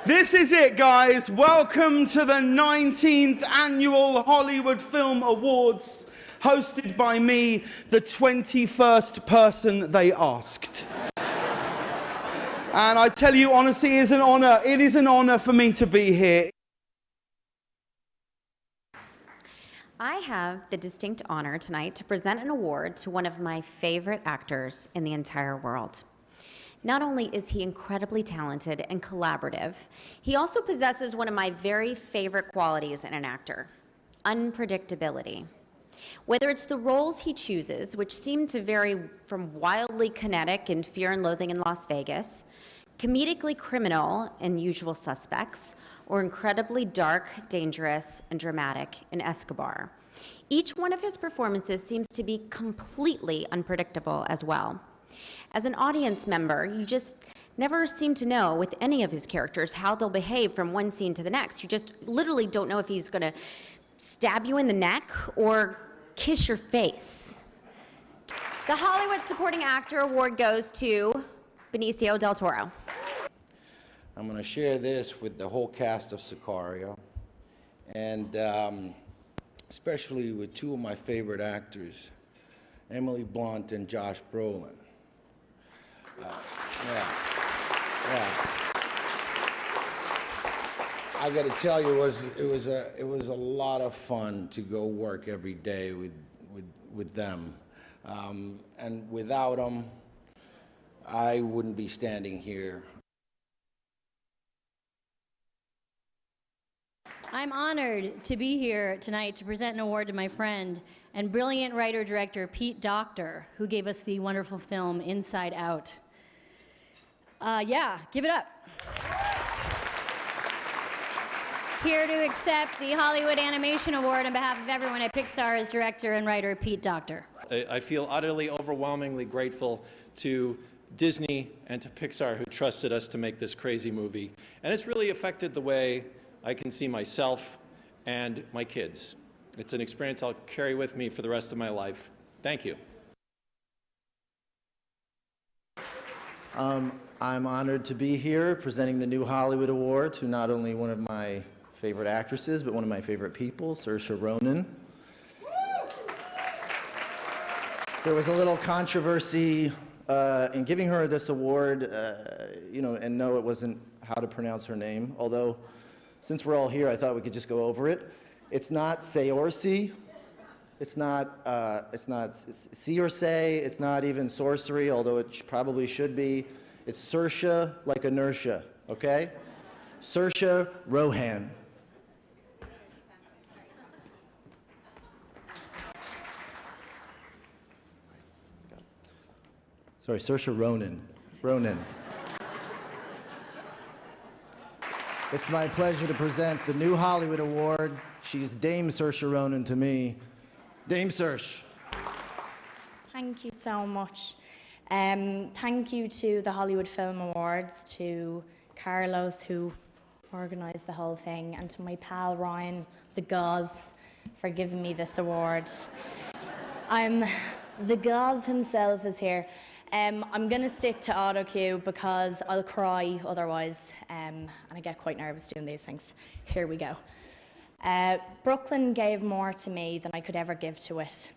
This is it, guys. Welcome to the 19th Annual Hollywood Film Awards, hosted by me, the 21st person they asked. And I tell you honestly, it is an honor. It is an honor for me to be here. I have the distinct honor tonight to present an award to one of my favorite actors in the entire world. Not only is he incredibly talented and collaborative, he also possesses one of my very favorite qualities in an actor: unpredictability. Whether it's the roles he chooses, which seem to vary from wildly kinetic in Fear and Loathing in Las Vegas, comedically criminal in Usual Suspects, or incredibly dark, dangerous, and dramatic in Escobar, each one of his performances seems to be completely unpredictable as well. As an audience member, you just never seem to know with any of his characters how they'll behave from one scene to the next. You just literally don't know if he's going to stab you in the neck or kiss your face. The Hollywood Supporting Actor Award goes to Benicio del Toro. I'm going to share this with the whole cast of Sicario, and especially with two of my favorite actors, Emily Blunt and Josh Brolin. I got to tell you, it was a lot of fun to go work every day with them, and without them, I wouldn't be standing here. I'm honored to be here tonight to present an award to my friend and brilliant writer-director Pete Docter, who gave us the wonderful film Inside Out. Yeah, give it up. Here to accept the Hollywood Animation Award on behalf of everyone at Pixar is director and writer Pete Docter. I feel utterly, overwhelmingly grateful to Disney and to Pixar, who trusted us to make this crazy movie. And it's really affected the way I can see myself and my kids. It's an experience I'll carry with me for the rest of my life. Thank you. I'm honored to be here presenting the new Hollywood Award to not only one of my favorite actresses, but one of my favorite people, Saoirse Ronan. There was a little controversy in giving her this award, and no, it wasn't how to pronounce her name, although since we're all here, I thought we could just go over it. It's not Saoirse, it's not Saoirse, it's not even sorcery, although it probably should be. It's Saoirse, like inertia, okay? Saoirse Ronan. Sorry, Saoirse Ronan. It's my pleasure to present the new Hollywood Award. She's Dame Saoirse Ronan to me. Dame Saoirse. Thank you so much. Thank you to the Hollywood Film Awards, to Carlos, who organised the whole thing, and to my pal Ryan, the Gauze, for giving me this award. The Gauze himself is here. I'm going to stick to auto cue because I'll cry otherwise, and I get quite nervous doing these things. Here we go. Brooklyn gave more to me than I could ever give to it.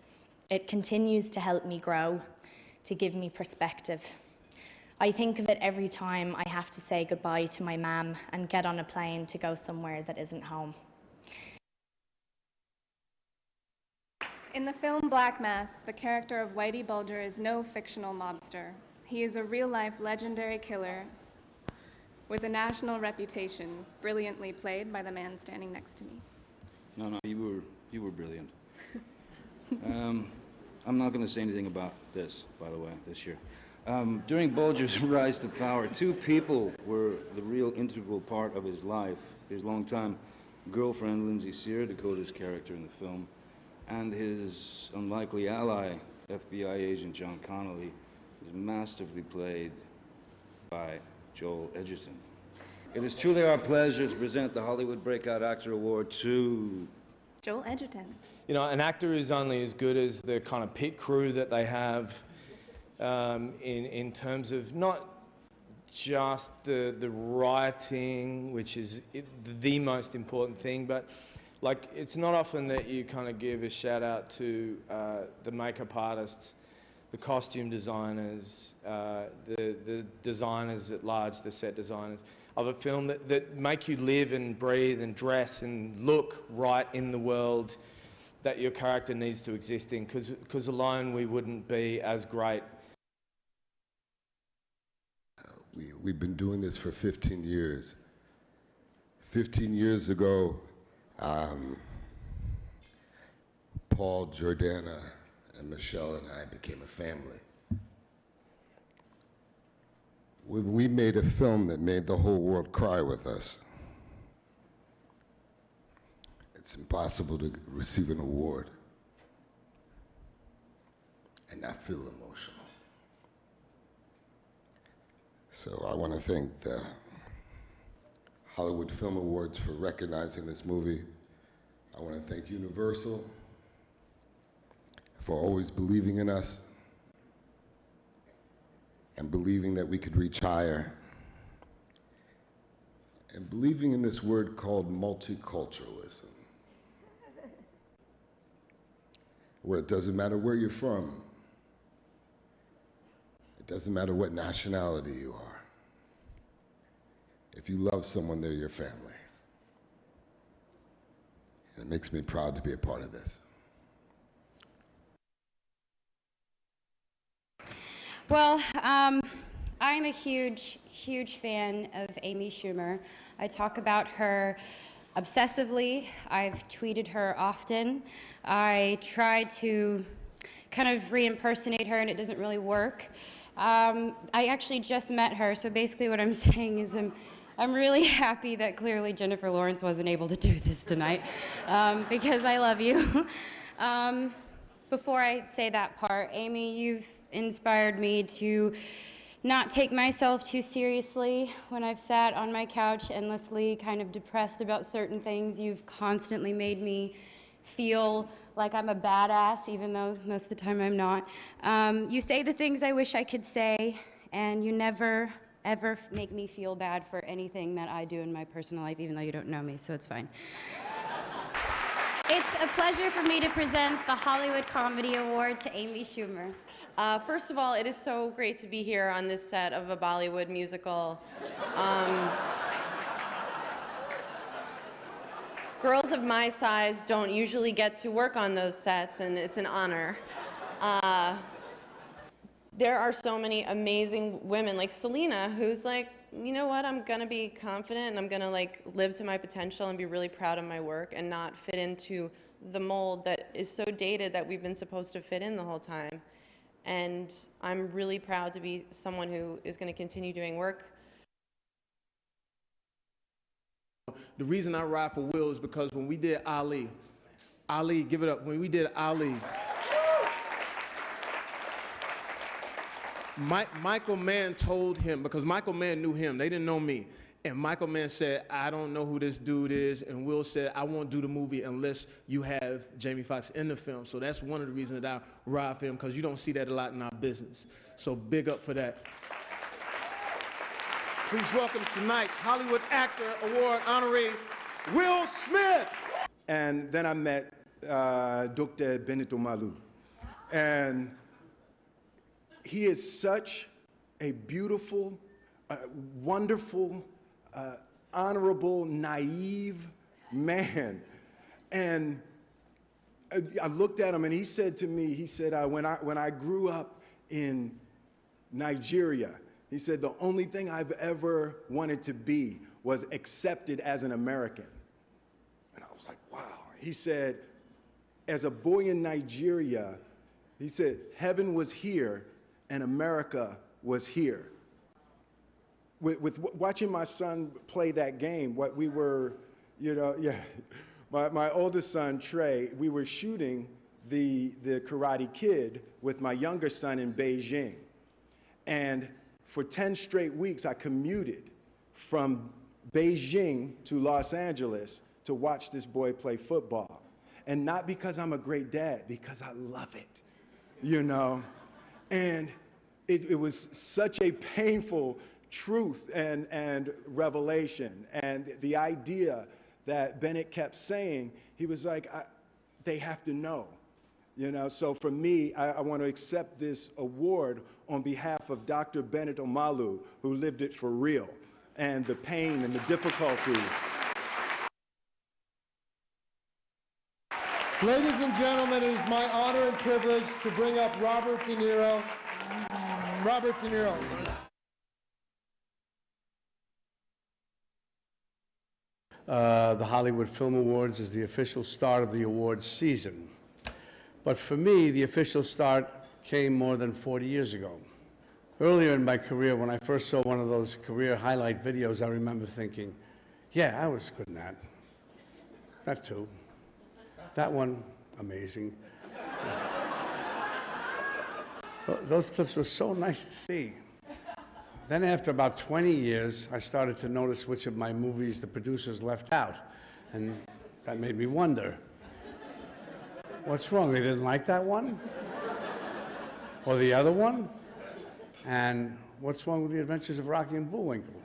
It continues to help me grow, to give me perspective. I think of it every time I have to say goodbye to my mum and get on a plane to go somewhere that isn't home. In the film Black Mass, the character of Whitey Bulger is no fictional mobster. He is a real-life legendary killer with a national reputation, brilliantly played by the man standing next to me. No, you were brilliant. I'm not going to say anything about this, by the way, this year. During Bulger's rise to power, two people were the real integral part of his life. His longtime girlfriend, Lindsay Sear, Dakota's character in the film, and his unlikely ally, FBI agent John Connolly, is masterfully played by Joel Edgerton. It is truly our pleasure to present the Hollywood Breakout Actor Award to Joel Edgerton. You know, an actor is only as good as the kind of pit crew that they have in terms of not just the writing, which is the most important thing. But like, it's not often that you kind of give a shout out to the makeup artists, the costume designers, the designers at large, the set designers of a film that make you live and breathe and dress and look right in the world that your character needs to exist in, because alone we wouldn't be as great. We've been doing this for 15 years. 15 years ago, Paul, Jordana, and Michelle and I became a family. We made a film that made the whole world cry with us. It's impossible to receive an award and not feel emotional. So I want to thank the Hollywood Film Awards for recognizing this movie. I want to thank Universal for always believing in us and believing that we could reach higher, and believing in this word called multiculturalism, where it doesn't matter where you're from, it doesn't matter what nationality you are. If you love someone, they're your family. And it makes me proud to be a part of this. Well, I'm a huge, huge fan of Amy Schumer. I talk about her obsessively. I've tweeted her often. I try to kind of re-impersonate her, and it doesn't really work. I actually just met her, so basically what I'm saying is I'm really happy that clearly Jennifer Lawrence wasn't able to do this tonight, because I love you. Before I say that part, Amy, you've inspired me to not take myself too seriously when I've sat on my couch endlessly, kind of depressed about certain things. You've constantly made me feel like I'm a badass, even though most of the time I'm not. You say the things I wish I could say, and you never, ever make me feel bad for anything that I do in my personal life, even though you don't know me, so it's fine. It's a pleasure for me to present the Hollywood Comedy Award to Amy Schumer. First of all, it is so great to be here on this set of a Bollywood musical. Girls of my size don't usually get to work on those sets, and it's an honor. There are so many amazing women, like Selena, who's like, you know what, I'm gonna be confident and I'm gonna like live to my potential and be really proud of my work and not fit into the mold that is so dated that we've been supposed to fit in the whole time. And I'm really proud to be someone who is gonna continue doing work. The reason I ride for Will is because when we did Ali, give it up, when we did Ali, Michael Mann told him, because Michael Mann knew him, they didn't know me, and Michael Mann said, I don't know who this dude is, and Will said, I won't do the movie unless you have Jamie Foxx in the film. So that's one of the reasons that I ride for him, because you don't see that a lot in our business. So big up for that. Please welcome tonight's Hollywood Actor Award honoree, Will Smith. And then I met Dr. Benito Malu. And he is such a beautiful, wonderful, honorable, naive man. And I looked at him and he said to me, he said, when I grew up in Nigeria, he said, the only thing I've ever wanted to be was accepted as an American. And I was like, wow. He said, as a boy in Nigeria, he said, heaven was here and America was here. With watching my son play that game, what we were, you know, yeah, my oldest son, Trey, we were shooting the Karate Kid with my younger son in Beijing. And for 10 straight weeks, I commuted from Beijing to Los Angeles to watch this boy play football. And not because I'm a great dad, because I love it, you know? And it was such a painful truth and revelation. And the idea that Bennett kept saying, he was like, they have to know. You know, so for me, I want to accept this award on behalf of Dr. Bennett Omalu, who lived it for real, and the pain and the difficulty. Ladies and gentlemen, it is my honor and privilege to bring up Robert De Niro. Robert De Niro. The Hollywood Film Awards is the official start of the awards season. But for me, the official start came more than 40 years ago. Earlier in my career, when I first saw one of those career highlight videos, I remember thinking, yeah, I was good in that. That too. That one, amazing. Those clips were so nice to see. Then after about 20 years, I started to notice which of my movies the producers left out. And that made me wonder, what's wrong? They didn't like that one? Or the other one? And what's wrong with The Adventures of Rocky and Bullwinkle?